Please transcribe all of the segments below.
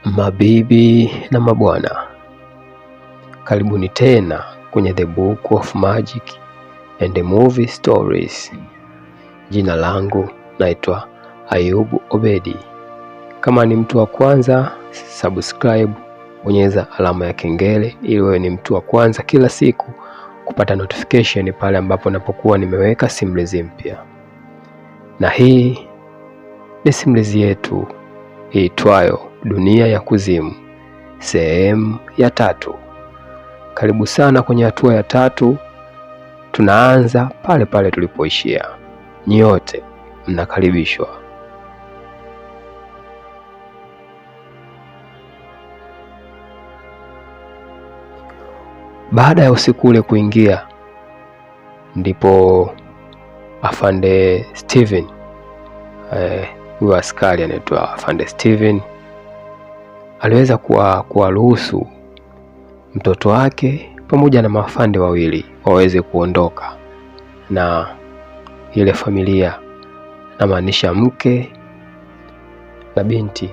Mabibi na mabwana, karibuni tena kwenye The Book of Magic and Movie Stories. Jina langu naitwa Ayubu Obedi. Kama ni mtu wa kwanza, subscribe, bonyeza alama ya kengele ili wewe ni mtu wa kwanza kila siku kupata notification pale ambapo napokuwa nimeweka simulizi mpya. Na hii ni simulizi yetu iitwayo Dunia ya Kuzimu, sehemu ya 3. Karibu sana kwenye hatua ya 3. Tunaanza pale pale tulipoishia. Nyote mnakaribishwa. Baada ya usiku ule kuingia, ndipo Afande Steven, huyo askari anaitwa Afande Steven, aliweza kuwaruhusu mtoto wake pamoja na maafande wawili waweze kuondoka na ile familia, na maanisha mke na binti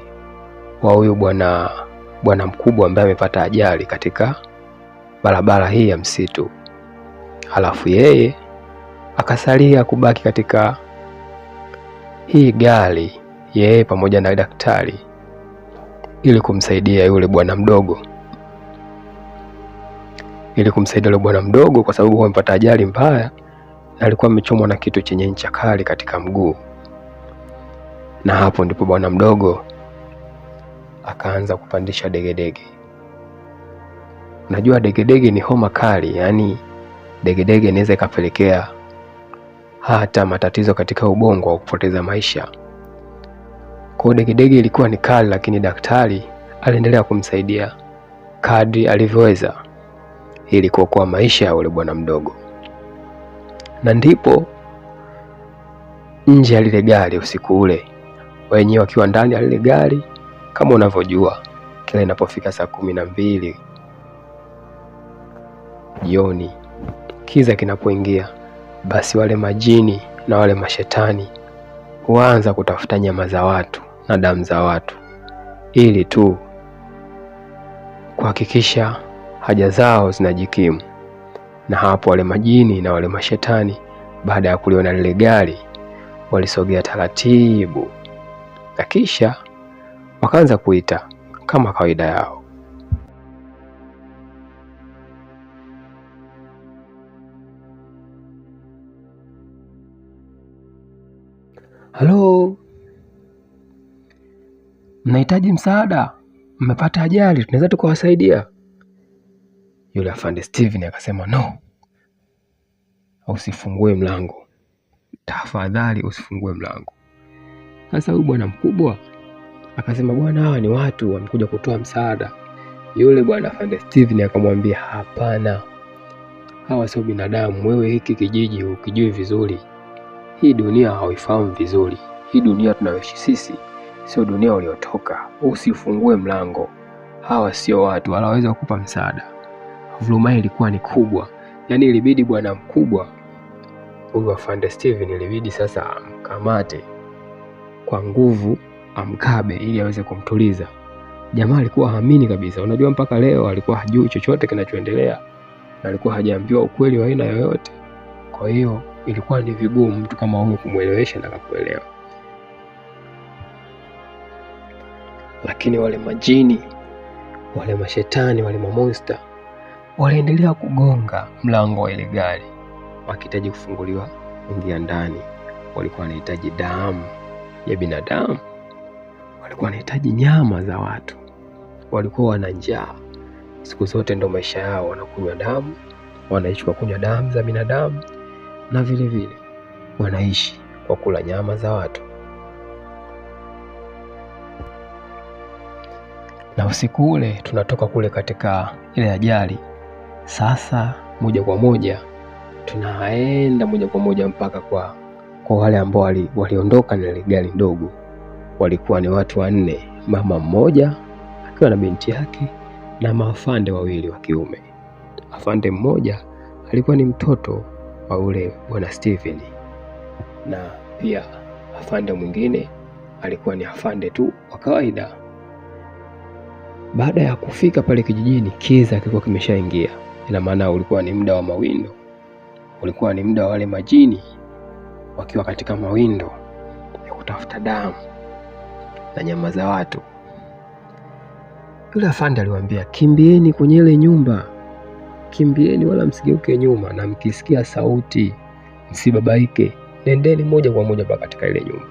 wa huyo bwana mkubwa ambaye amepata ajali katika barabara hii ya msitu. Halafu yeye akasalia kubaki katika hii gari, yeye pamoja na daktari, ili kumsaidia yule bwana mdogo, kwa sababu amepata ajali mbaya na alikuwa amechomwa na kitu chenye ncha kali katika mguu. Na hapo ndipo bwana mdogo akaanza kupandisha degedege. Unajua degedege ni homa kali, yani degedege inaweza ikapelekea hata matatizo katika ubongo au kupoteza maisha. Kwa degedege ilikuwa ni kali, lakini daktari aliendelea kumsaidia kadri alivyoweza ili kuokoa maisha ya yule bwana mdogo. Na ndipo nje ya lile gari usiku ule, wenyewe wakiwa ndani ya lile gari, kama unavyojua kila inapofika saa 12 jioni, kiza kinapoingia, basi wale majini na wale mashetani huanza kutafuta nyama za watu na damu za watu ili tu kuhakikisha haja zao zinajikimu. Na hapo wale majini na wale mashetani, baada ya kuliona lile gari, walisogea taratibu na kisha wakaanza kuita kama kawaida yao. Halo, mnahitaji msaada? Mmepata ajali, tunaweza tukawasaidia? Yule Afande Steven akasema, no, usifungue mlango, tafadhali usifungue mlango. Sasa huyu bwana mkubwa akasema, bwana, hawa ni watu wamekuja kutoa msaada. Yule bwana Afande Steven akamwambia, hapana, hawa sio binadamu. Wewe hiki kijiji ukijui vizuri, hii dunia hauifahamu vizuri. Hii dunia tunayoishi sisi sio dunia uliotoka. Usifungue mlango, hawa sio watu wala waweza kukupa msaada. Vuruma ilikuwa ni kubwa, yani ilibidi bwana mkubwa huyu Afande Steven, ilibidi sasa amkamate kwa nguvu, amkabe ili aweze kumtuliza. Jamaa alikuwa haamini kabisa. Unajua mpaka leo alikuwa hajui chochote kinachoendelea na alikuwa hajaambiwa ukweli wa aina yoyote. Kwa hiyo ilikuwa ni vigumu mtu kama huyo kumuelewesha na kuelewa. Lakini wale majini, wale mashetani, wale mamonster waliendelea kugonga mlango wa ile gari wakihitaji kufunguliwa kuingia ndani. Walikuwa wanahitaji damu ya binadamu, walikuwa wanahitaji nyama za watu, walikuwa wana njaa. Siku zote ndo maisha yao, wanakunywa damu, wanaishi kwa kunywa damu za binadamu, na vile vile wanaishi kwa kula nyama za watu. Na usiku ule tunatoka kule katika ile ajali, sasa moja kwa moja tunaenda moja kwa moja mpaka kwa wale ambao waliondoka na ile gari ndogo. Walikuwa ni watu 4, mama mmoja akiwa na binti yake na maafande wawili wa kiume. Afande mmoja alikuwa ni mtoto wa ule bwana Steven, na pia afande mwingine alikuwa ni afande tu wa kawaida. Baada ya kufika pale kijijini, kiza kilikuwa kimeshaingia. Ina maana ulikuwa ni muda wa mawindo, ulikuwa ni muda wa wale majini wakiwa katika mawindo ya kutafuta damu na nyama za watu. Yule afande aliwaambia, kimbieni kwenye ile nyumba, kimbieni wala msigeuke nyuma, na mkisikia sauti msibabaike, nendeni moja kwa moja katika ile nyumba.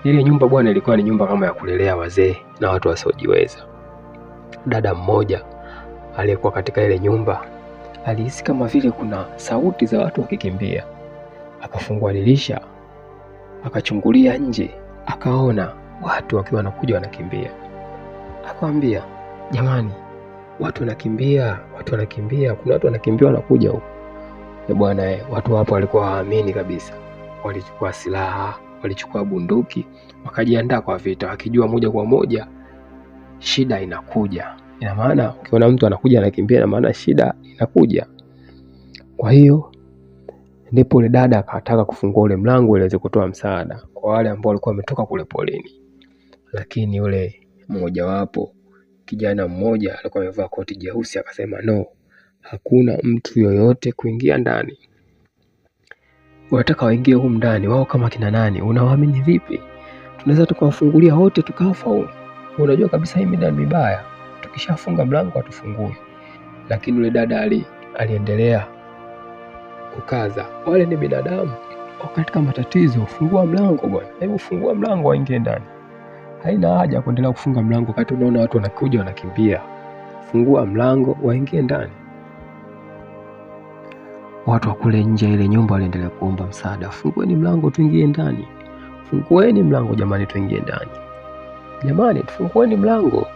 Ile nyumba bwana ilikuwa ni nyumba kama ya kulelea wazee na watu wasiojiweza. Dada mmoja aliyekuwa katika ile nyumba alihisi kama vile kuna sauti za watu wakikimbia. Akafungua dirisha, akachungulia nje, akaona watu wakiwa wanakuja wanakimbia. Akamwambia, jamani, watu wanakimbia, kuna watu wanakimbia wanakuja huko. Bwana, watu hapo walikuwa hawaamini kabisa. Walichukua silaha, walichukua bunduki, wakajiandaa kwa vita, wakijua moja kwa moja shida inakuja. Ina maana ukiona mtu anakuja anakimbia, ina maana shida inakuja. Kwa hiyo ndipo yule dada akataka kufungua ule mlango ili aweze kutoa msaada kwa wale ambao walikuwa wametoka kule polini. Lakini yule mmoja wapo, kijana mmoja alikuwa amevaa koti jeusi, akasema, no, hakuna mtu yoyote kuingia ndani. Wanataka waingie huko ndani, wao kama kina nani? Unawaamini vipi? Tunaweza tukawafungulia wote tukafa. Unajua kabisa hii midani mibaya, tukishafunga mlango hatufungue. Lakini yule dada aliendelea kukaza, wale ni binadamu katika matatizo, fungua mlango bwana, hebu fungua mlango waingie ndani. Haina haja kuendelea kufunga mlango wakati unaona watu wanakuja wanakimbia. Fungua mlango waingie ndani. Watu wa kule nje ile nyumba waliendelea kuomba msaada, fungueni mlango tuingie ndani, fungueni mlango jamani, tuingie ndani, jamani tufungueni mlango.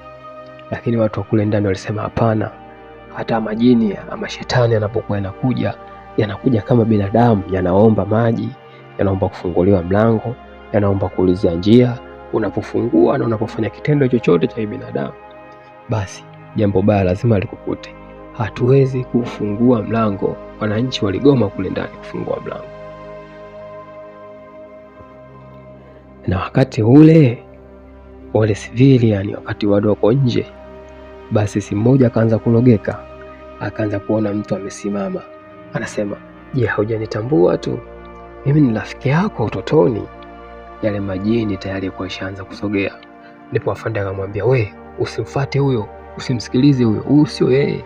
Lakini watu wa kule ndani walisema, hapana, hata majini ama shetani yanapokuwa yanakuja kama binadamu, yanaomba maji, yanaomba kufunguliwa mlango, yanaomba kuulizia njia. Unapofungua na unapofanya kitendo chochote cha binadamu, basi jambo baya lazima likukute. Hatuwezi kufungua mlango. Wananchi waligoma kule ndani kufungua mlango. Na wakati ule wale civilian wakati wado wako nje, basi si mmoja akaanza kulogeka, akaanza kuona mtu amesimama, anasema, je, haujanitambua tu? Mimi ni rafiki yako utotoni. Yale majini tayari kwa ishaanza kusogea. Ndipo afande akamwambia, we, usimfuate huyo, usimsikilize huyo sio yeye.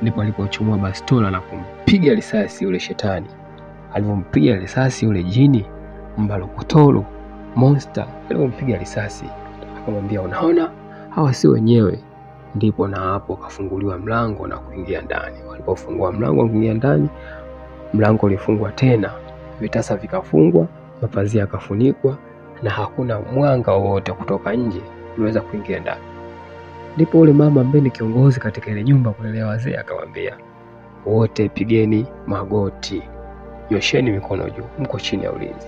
Ndipo alipochukua bastola na kumpiga risasi yule shetani. Alipompiga risasi yule jini mbalokotolo monster, alipompiga risasi akamwambia, unaona hawa si wenyewe. Ndipo na hapo kafunguliwa mlango na kuingia ndani. Walipofungua mlango kuingia ndani, mlango ulifungwa tena, vitasa vikafungwa, mapazia yakafunikwa, na hakuna mwanga wowote kutoka nje unaweza kuingia ndani. Ndipo ule mama ambaye ni kiongozi katika ile nyumba kulelea wazee akamwambia, wote pigeni magoti, nyosheni mikono juu, mko chini ya ulinzi.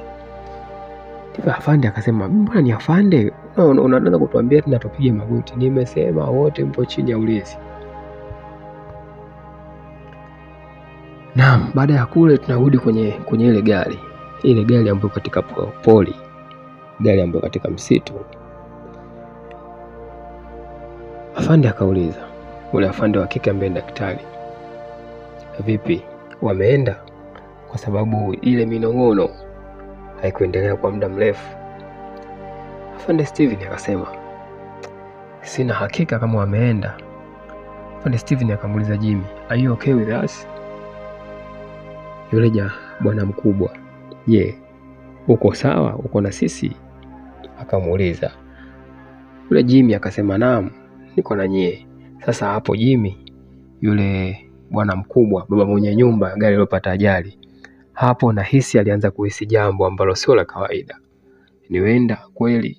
Ndipo afande akasema, mbona ni afande? Unaanza kutuambia tena tupige magoti? Nimesema wote mpo chini ya ulinzi. Naam, baada ya kule tunarudi kwenye ile gari. Ile gari ambayo katika poli, gari ambayo katika msitu. Afande akauliza, ule afande wa kike ambaye daktari, vipi, wameenda? Kwa sababu ile minong'ono haikuendelea kwa muda mrefu. Afande Steven akasema, sina hakika kama wameenda. Afande Steven akamuuliza Jimmy, are you okay with us? Yule bwana mkubwa, je, uko sawa, uko na sisi? Akamuuliza. Yule Jimmy akasema, naam, niko na nyie. Sasa hapo Jimmy, yule bwana mkubwa, baba mwenye nyumba gari lilopata ajali, hapo nahisi alianza kuhisi jambo ambalo sio la kawaida. Niwenda kweli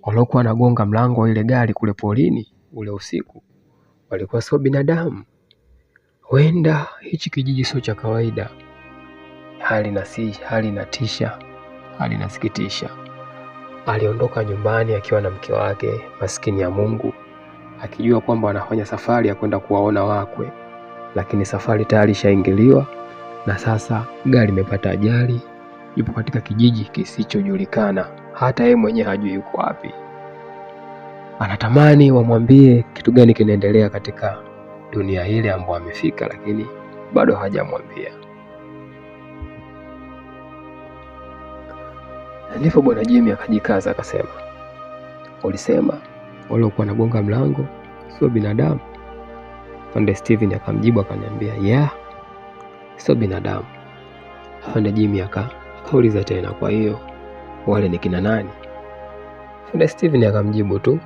waliokuwa wanagonga mlango wa ile gari kule polini ule usiku walikuwa sio binadamu. Wenda hichi kijiji sio cha kawaida. Hali inatisha, hali inasikitisha. Aliondoka nyumbani akiwa na mke wake, maskini ya Mungu, akijua kwamba anafanya safari ya kwenda kuwaona wakwe, lakini safari tayari ishaingiliwa na sasa gari limepata ajali, yupo katika kijiji kisichojulikana, hata yeye mwenyewe hajui yuko wapi. anatamani wamwambie kitu gani kinaendelea katika dunia ile ambayo amefika, lakini bado hajamwambia. Ndipo bwana Jimmy akajikaza akasema, ulisema wale walikuwa wanagonga mlango sio binadamu? Afande Steven akamjibu akaniambia, yeah, sio binadamu. Afande Jimmy akauliza tena, kwa hiyo wale ni kina nani? Afande Steven akamjibu tu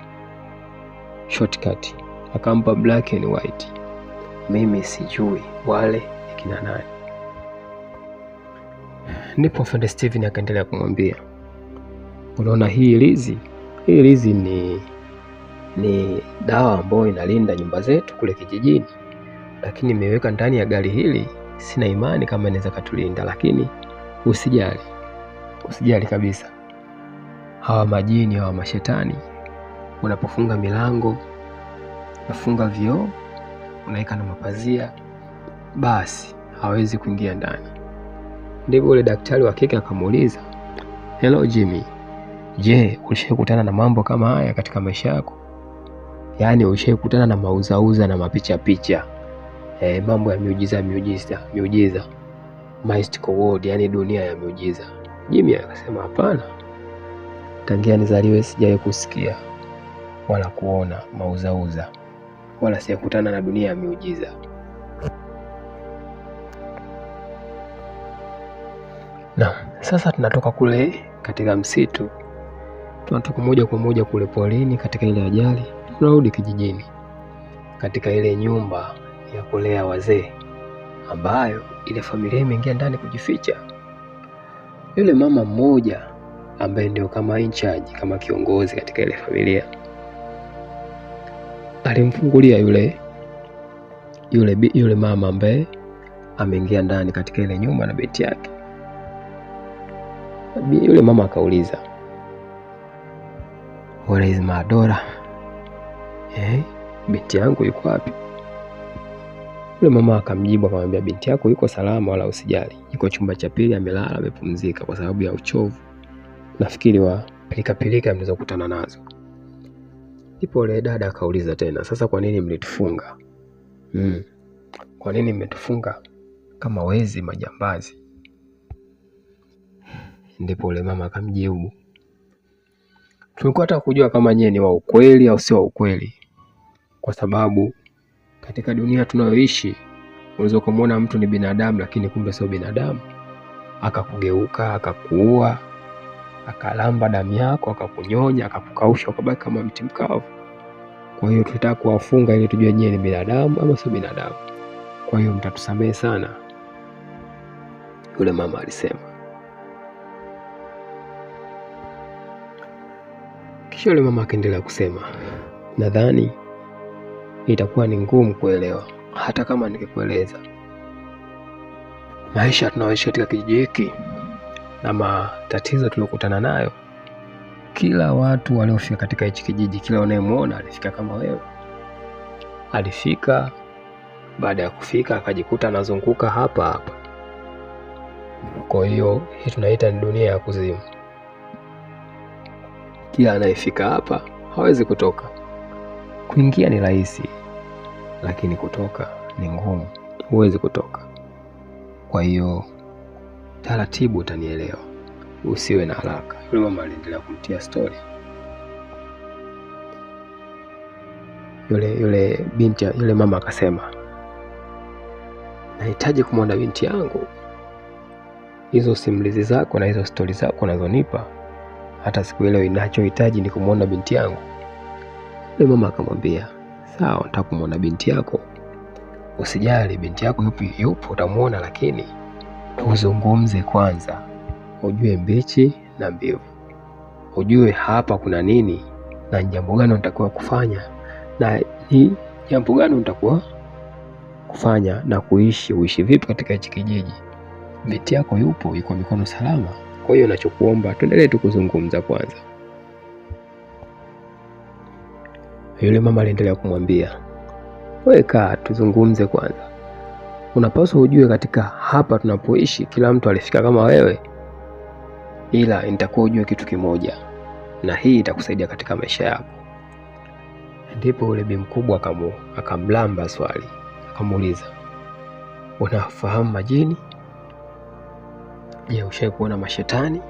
shortcut, akampa black and white, mimi sijui wale ni kina nani. Ndipo Afande Steven akaendelea kumwambia, unaona hii lizi ni dawa ambayo inalinda nyumba zetu kule kijijini, lakini nimeweka ndani ya gari hili, sina imani kama inaweza katulinda, lakini usijali kabisa. Hawa majini, hawa mashetani, unapofunga milango, unafunga vioo, unaweka na mapazia, basi hawezi kuingia ndani. Ndipo ule daktari wa kike akamuuliza, hello Jimmy, je, ulishakutana na mambo kama haya katika maisha yako? Yaani ulishakutana na mauzauza na mapicha mambo ya miujiza mystical world, yani dunia ya miujiza? Jimmy akasema, hapana, tangia nizaliwe sijawahi kusikia wala kuona mauzauza, wala sijakutana na dunia ya miujiza. Na sasa tunatoka kule katika msitu, tunatoka moja kwa moja kule porini katika ile ajali, tunarudi kijijini katika ile nyumba ya kulea wazee ambayo ile familia imeingia ndani kujificha. Yule mama mmoja ambaye ndio kama in charge, kama kiongozi katika ile familia, alimfungulia yule mama ambaye ameingia ndani katika ile nyumba na binti yake. Yule mama akauliza, where is my daughter? Binti yangu yuko wapi? Yule mama akamjibu akamwambia, binti yako yuko salama, wala usijali, yuko chumba cha pili amelala, amepumzika kwa sababu ya uchovu, nafikiri wa pilika mlizokutana nazo. Ndipo yule dada akauliza tena, sasa kwa nini mlitufunga? Kwa nini mmetufunga kama wezi majambazi? Ndipo yule mama akamjibu, tulikuwa hata kujua kama nyie ni wa ukweli au sio wa ukweli, kwa sababu katika dunia tunayoishi unaweza kumuona mtu ni binadamu lakini kumbe sio binadamu, akakugeuka, akakuua, akalamba damu yako, akakunyonya, akakukausha, ukabaki kama mti mkavu. Kwa hiyo tunataka kuwafunga ili tujue nyie ni binadamu ama sio binadamu, kwa hiyo mtatusamehe sana, yule mama alisema. Kisha yule mama akaendelea kusema, nadhani itakuwa ni ngumu kuelewa hata kama nikikueleza maisha tunayoishi katika kijiji hiki na matatizo tuliyokutana nayo. Kila watu waliofika katika hichi kijiji, kila unayemwona alifika kama wewe. Alifika, baada ya kufika akajikuta anazunguka hapa. Kwa hiyo hii tunaita ni dunia ya kuzimu. Kila anayefika hapa hawezi kutoka. Kuingia ni rahisi, lakini kutoka ni ngumu, huwezi kutoka. Kwa hiyo taratibu utanielewa, usiwe na haraka. Yule mama aliendelea kumtia story. Yule mama akasema, nahitaji kumwona binti yangu. Hizo simulizi zako na hizo story zako unazonipa, hata siku ile ninachohitaji ni kumwona binti yangu. Yule mama akamwambia, sawa, nataka kumwona binti yako, usijali, binti yako yupo utamuona, lakini tuzungumze kwanza, ujue mbichi na mbivu, ujue hapa kuna nini na jambo gani unatakiwa kufanya na ni jambo gani unatakiwa kufanya na uishi vipi katika hichi kijiji. Binti yako yuko mikono salama, kwa hiyo ninachokuomba tuendelee tu kuzungumza kwanza. Yule mama aliendelea kumwambia, wewe kaa tuzungumze kwanza. Unapaswa ujue katika hapa tunapoishi kila mtu alifika kama wewe, ila nitakuwa ujue kitu kimoja, na hii itakusaidia katika maisha yako. Ndipo yule bi mkubwa akamlamba swali, akamuuliza, unafahamu majini? Je, ushawahi kuona mashetani?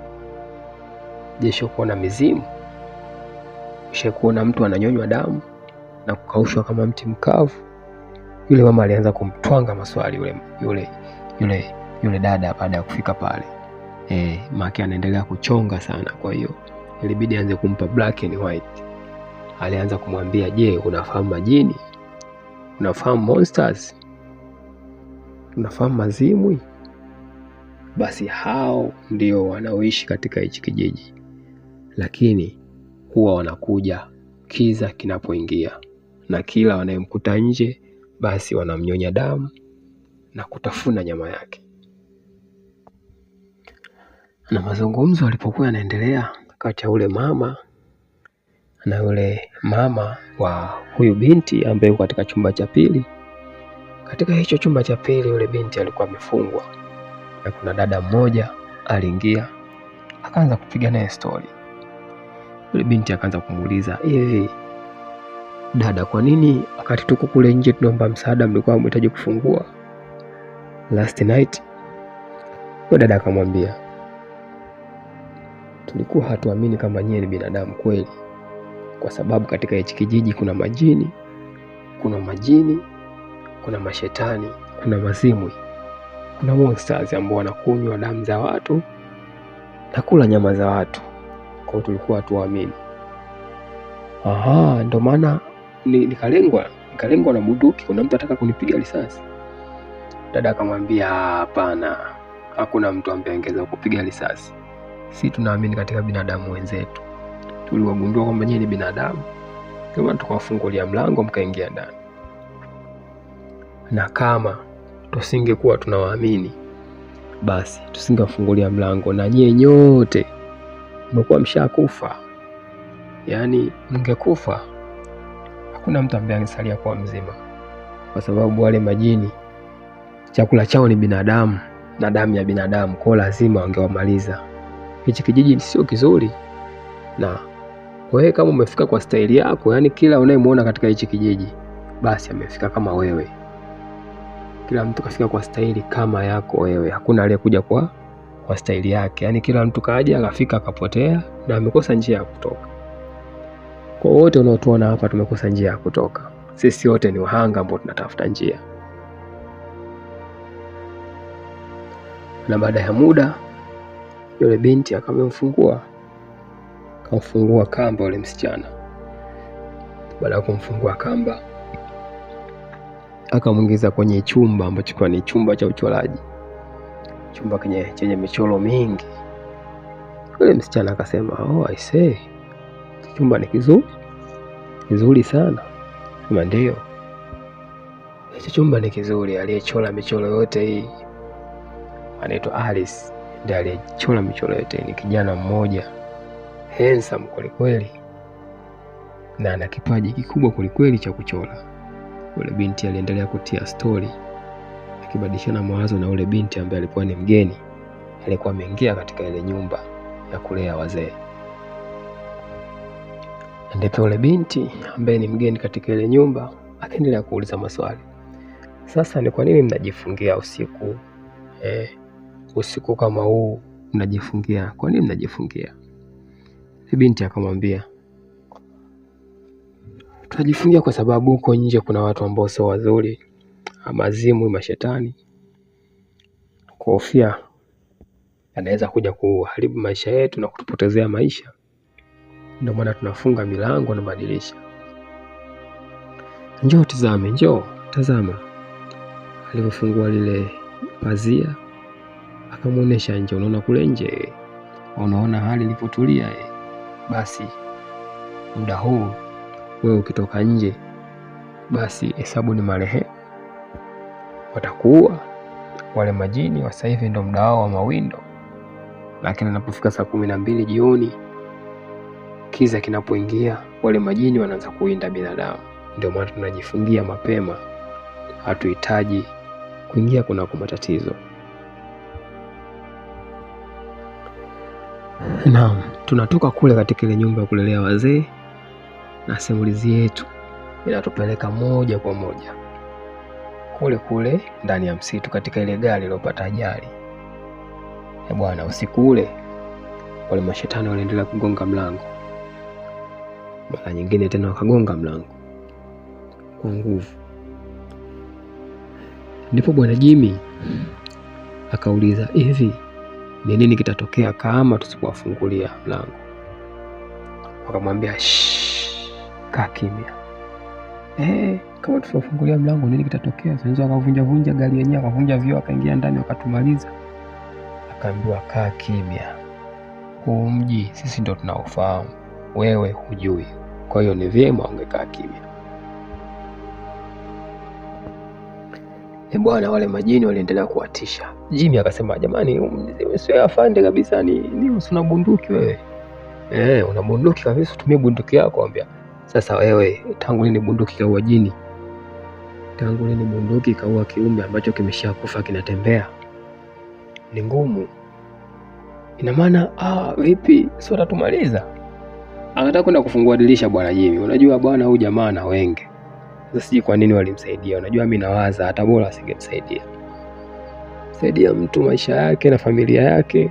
Je, ushawahi kuona mizimu? Ushawahi kuona mtu ananyonywa damu na kukaushwa kama mti mkavu? Yule mama alianza kumtwanga maswali yule dada baada ya kufika pale. Maki anaendelea kuchonga sana, kwa hiyo ilibidi aanze kumpa black and white. Alianza kumwambia, je, unafahamu majini? Unafahamu monsters? Unafahamu mazimwi? Basi hao ndio wanaoishi katika hichi kijiji, lakini huwa wanakuja kiza kinapoingia, na kila wanayemkuta nje basi wanamnyonya damu na kutafuna nyama yake. Na mazungumzo yalipokuwa yanaendelea kati ya yule mama na yule mama wa huyu binti ambaye yuko katika chumba cha pili. Katika hicho chumba cha pili yule binti alikuwa amefungwa, na kuna dada mmoja aliingia akaanza kupiga naye story. Yule binti akaanza kumuuliza, dada, kwa nini wakati tuko kule nje tunaomba msaada mlikuwa mhitaji kufungua last night? Yule dada akamwambia, tulikuwa hatuamini kama nyie ni binadamu kweli, kwa sababu katika hichi kijiji kuna majini, kuna mashetani, kuna mazimwi, kuna monsters ambao wanakunywa damu za watu na kula nyama za watu. Kwa hiyo tulikuwa hatuamini. Ndio maana nikalengwa na bunduki, kuna mtu ataka kunipiga risasi. Dada akamwambia, hapana, hakuna mtu ambaye angeweza kupiga risasi. Sisi tunaamini katika binadamu wenzetu. Tuliwagundua kwamba nyinyi ni binadamu, kama tukawafungulia mlango mkaingia ndani. Na kama tusingekuwa tunawaamini, basi tusingewafungulia mlango, na nyinyi nyote mlikuwa mshakufa. Yaani mngekufa, hakuna mtu ambaye angesalia kuwa mzima, kwa sababu wale majini chakula chao ni binadamu na damu ya binadamu, kwa lazima wangewamaliza. Hichi kijiji sio kizuri, na wewe kama umefika kwa staili yako, yani kila unayemuona katika hichi kijiji basi amefika kama wewe. Kila mtu kafika kwa staili kama yako wewe, hakuna aliyekuja kwa staili yake. Yani kila mtu kaja akafika akapotea na amekosa njia ya kutoka. Kwa wote unaotuona hapa tumekosa njia ya kutoka. Sisi wote ni wahanga ambao tunatafuta njia. Na baada ya muda yule binti akamfungua kamba yule msichana. Baada ya kumfungua kamba, akamuingiza kwenye chumba ambacho kwa ni chumba cha uchoraji, chumba chenye michoro mingi. Yule msichana akasema, I say, chumba ni kizuri sana. Kama ndio, hicho chumba ni kizuri. Aliyechora michoro yote hii anaitwa Alice, ndiye aliyechora michoro yote. Ni kijana mmoja handsome kweli, na ana kipaji kikubwa kweli cha kuchora. Yule binti aliendelea kutia story, akibadilishana mawazo na yule binti ambaye alikuwa ni mgeni, alikuwa ameingia katika ile nyumba ya kulea wazee. Ndipo yule binti ambaye ni mgeni katika ile nyumba akaendelea kuuliza maswali. Sasa ni kwa nini mnajifungia usiku? Usiku kama huu mnajifungia? Kwa nini mnajifungia? Binti akamwambia, tunajifungia kwa sababu huko nje kuna watu ambao sio wazuri, mazimu, mashetani. Kuhofia anaweza kuja kuharibu maisha yetu na kutupotezea maisha. Ndio maana tunafunga milango na madirisha. Njoo tazame, tazama. Alipofungua lile pazia akamuonesha nje. Unaona kule nje? Unaona hali ilipotulia? Basi muda huu wewe ukitoka nje, basi hesabu ni marehemu, watakuua wale majini. Sasa hivi ndio muda wao wa mawindo, lakini inapofika saa 12 jioni, kiza kinapoingia, wale majini wanaanza kuinda binadamu. Ndio maana tunajifungia mapema, hatuhitaji kuingia kuna matatizo. Naam, tunatoka kule katika ile nyumba ya kulelea wazee, na simulizi yetu inatupeleka moja kwa moja kule kule ndani ya msitu, katika ile gari iliyopata ajali. Bwana, usiku ule wale mashetani waliendelea kugonga mlango. Mara nyingine tena wakagonga mlango kwa nguvu. Ndipo bwana Jimmy akauliza, hivi ni nini kitatokea kama tusipowafungulia mlango? Wakamwambia, kaa kimya. Kama tusipofungulia mlango nini kitatokea? Sasa wakavunja gari yenyewe, wakavunja vioo, wakaingia ndani, wakatumaliza. Akaambiwa, kaa kimya, huu mji sisi ndo tunaofahamu, wewe hujui, kwa hiyo ni vyema ungekaa kimya. Bwana, wale majini waliendelea kuwatisha. Jimmy akasema, jamani, sio afande kabisa, ni una bunduki wewe? Una bunduki kabisa, tumie bunduki yako. Ambia, sasa wewe, tangu lini bunduki kaua jini? Tangu lini bunduki kaua kiumbe ambacho kimeshakufa kinatembea? Ni ngumu. Ina maana vipi? Sio tatumaliza. Akataka kwenda kufungua dirisha bwana Jimmy. Unajua bwana, huyu jamaa na wenge. Sasa sijui kwa nini walimsaidia. Unajua mimi nawaza hata bora asingemsaidia. Saidia mtu maisha yake na familia yake,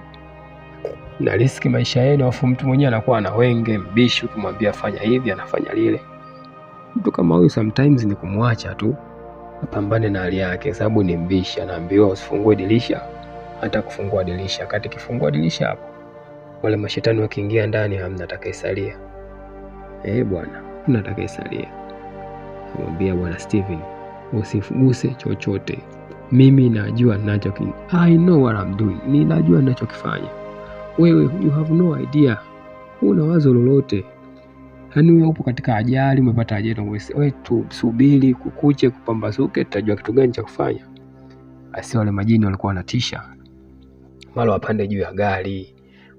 na riski maisha yenu, afu mtu mwenyewe anakuwa na wenge mbishi, ukimwambia fanya hivi anafanya lile. Mtu kama huyu sometimes ni kumwacha tu apambane na hali yake, sababu ni mbishi. Anaambiwa usifungue dirisha, hata kufungua dirisha. Kati kifungua dirisha hapo, wale mashetani wakiingia ndani, hamna atakayesalia. Bwana, hamna atakayesalia. Mwambia bwana Steven, usiguse chochote. Mimi najua ninachokifanya. I know what I'm doing. Ninajua ninachokifanya. Wewe you have no idea. Huna wazo lolote. Yaani wewe upo katika ajali, umepata ajali, wewe tu subiri kukuche kupambazuke, tutajua kitu gani cha kufanya. Asi wale majini walikuwa wanatisha. Mara wapande juu ya gari,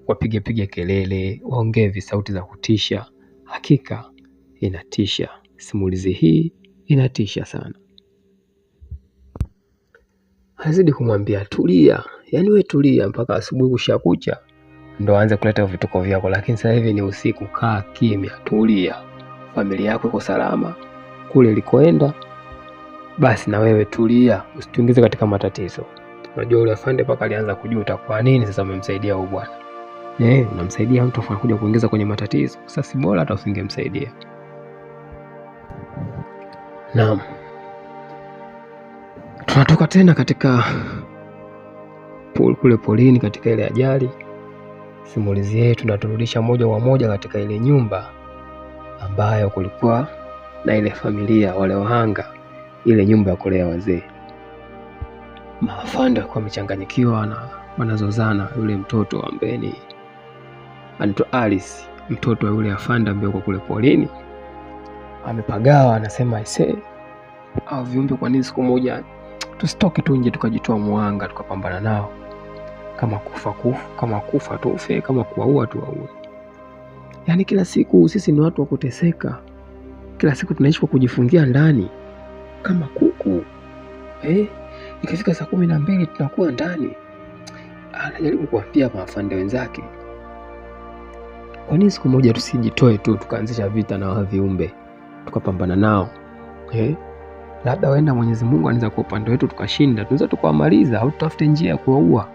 wapige kelele, waongee visauti za kutisha. Hakika inatisha. Simulizi hii inatisha sana. Hazidi kumwambia tulia, yaani wewe tulia mpaka asubuhi kushakucha ndo aanze kuleta vituko vyako, lakini sasa hivi ni usiku, kaa kimya, tulia. Familia yako iko salama kule ilikoenda, basi na wewe tulia, usituingize katika matatizo. Unajua yule afande paka alianza kujuta, kwa nini sasa umemsaidia huyu bwana? Unamsaidia mtu anakuja kuingiza kwenye matatizo. Sasa si bora hata usingemsaidia. Naam. Tunatoka tena katika kule polini, katika ile ajali. Simulizi yetu tunaturudisha moja kwa moja katika ile nyumba ambayo kulikuwa na ile familia, wale wahanga, ile nyumba ya kulea wazee. Maafande walikuwa wamechanganyikiwa na wanazozana. Yule mtoto ambaye ni anaitwa Alice, mtoto wa yule afande ambaye yuko kule polini, amepagawa. Anasema hao viumbe, kwa nini siku moja tusitoke tu nje tukajitoa mwanga tukapambana nao? Kama kufa tufe, kama kuwaua tuwaue. Yaani kila siku sisi ni watu wa kuteseka. Kila siku tunaishi kwa kujifungia ndani kama kuku. Ikifika saa 12 tunakuwa ndani. Anajaribu kuambia maafande wenzake, kwa nini siku moja tusijitoe tu tukaanzisha vita na hao viumbe tukapambana nao? Labda wenda Mwenyezi Mungu anaweza kwa upande wetu tukashinda, tunaweza tukawamaliza, au tutafute njia ya kuwaua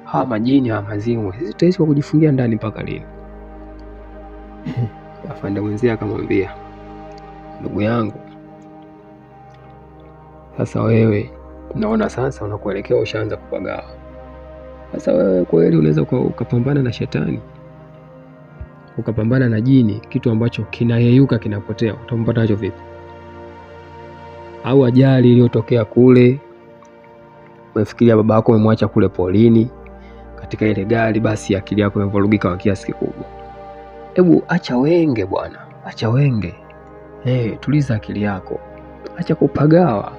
hawa majini, hawa mazimu. Sisi tutaishi kwa kujifungia ndani mpaka lini? Afande mwenzie akamwambia, ndugu yangu, sasa wewe naona sasa unakuelekea ushaanza kupagawa. Sasa wewe kweli unaweza ukapambana na shetani, ukapambana na jini, kitu ambacho kinayeyuka kinapotea, utampata nacho vipi? Au ajali iliyotokea kule, umefikiria baba yako umemwacha kule polini katika ile gari, basi akili yako imevurugika kwa kiasi kikubwa. Hebu acha wenge bwana, acha wenge. Tuliza akili yako, acha kupagawa.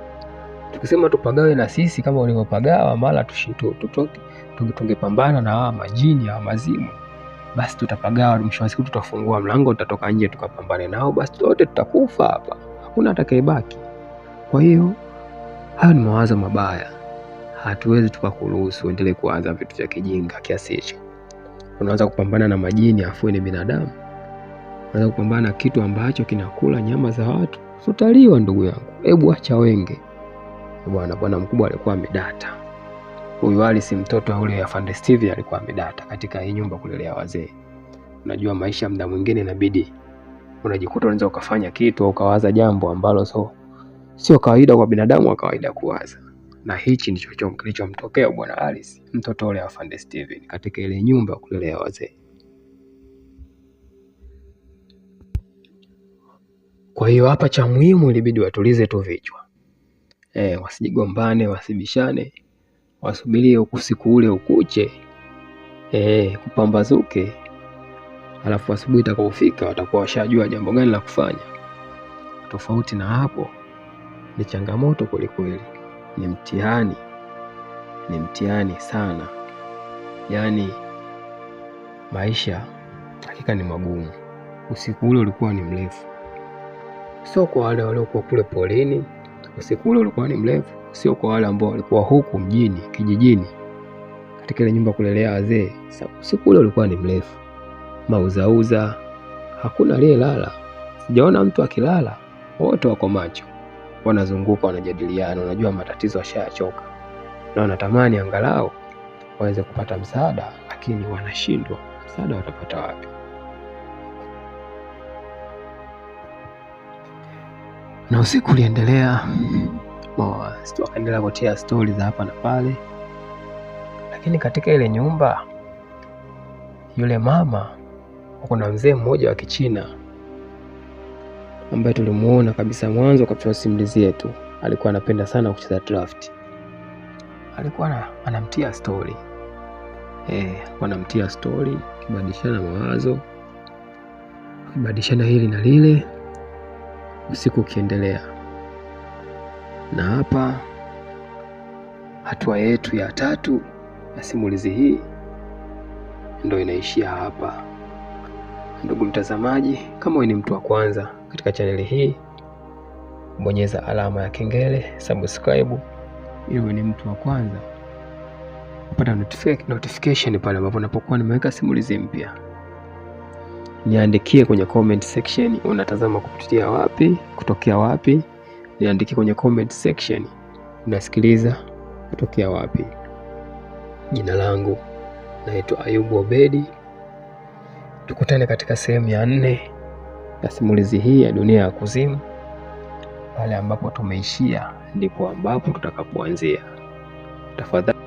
Tukisema tupagawe na sisi kama ulivyopagawa, mara tungepambana na hawa majini, hawa mazimu, basi tutapagawa. Mwisho wa siku tutafungua mlango, tutatoka nje tukapambane nao, basi wote tutakufa hapa, hakuna atakayebaki. Kwa hiyo hayo ni mawazo mabaya. Hatuwezi tukakuruhusu endelee kuanza vitu vya kijinga kiasi hicho. Unaanza kupambana na majini afu ni binadamu. unaweza kupambana na kitu ambacho kinakula nyama za watu, utaliwa ndugu yangu. Hebu acha wenge bwana. Bwana mkubwa alikuwa amedata. Huyu Alice mtoto yule ya Afande Steve alikuwa amedata katika hii nyumba kulelea wazee. Unajua maisha muda mwingine inabidi unajikuta unaweza ukafanya kitu au ukawaza jambo ambalo sio kawaida kwa binadamu wa kawaida kuwaza. Na hichi ndicho kilichomtokea bwana Alice mtoto yule ya Afande Steve katika ile nyumba kulelea wazee. Kwa hiyo hapa cha muhimu ilibidi watulize tu vichwa. Wasijigombane, wasibishane, wasubirie usiku ule ukuche, kupambazuke. Alafu asubuhi itakapofika watakuwa washajua jambo gani la kufanya. Tofauti na hapo ni changamoto kweli. Ni mtihani sana. Yaani maisha hakika ni magumu. Usiku ule ulikuwa ni mrefu. Sio kwa wale waliokuwa kule polini. Usiku ule ulikuwa ni mrefu. Sio kwa wale ambao walikuwa huku mjini, kijijini, katika ile nyumba kulelea wazee. Usiku ule ulikuwa ni mrefu. Mauzauza, hakuna aliyelala. Sijaona mtu akilala. Wote wako macho. Wanazunguka, wanajadiliana, unajua matatizo yashachoka. Na wanatamani angalau waweze kupata msaada, lakini wanashindwa. Msaada watapata wapi? Na usiku uliendelea, wakaendelea kutia stori za hapa na pale. Lakini katika ile nyumba, yule mama, kuna mzee mmoja wa Kichina ambaye tulimuona kabisa mwanzo kabisa simulizi yetu. Alikuwa anapenda sana kucheza draft. Alikuwa anamtia stori. Wanamtia stori, kubadilishana mawazo, kubadilishana hili na lile. Usiku ukiendelea. Na hapa hatua yetu ya 3 ya simulizi hii ndio inaishia hapa. Ndugu mtazamaji, kama wewe ni mtu wa kwanza katika chaneli hii, bonyeza alama ya kengele, subscribe ili uwe ni mtu wa kwanza kupata notification pale ambapo napokuwa nimeweka simulizi mpya. Niandikie kwenye comment section unatazama kupitia wapi, kutokea wapi. Niandikie kwenye comment section unasikiliza kutokea wapi. Jina langu naitwa Ayubu Obedi. Tukutane katika sehemu ya 4 ya simulizi hii ya Dunia ya Kuzimu. Pale ambapo tumeishia ndipo ambapo tutakapoanzia. Tafadhali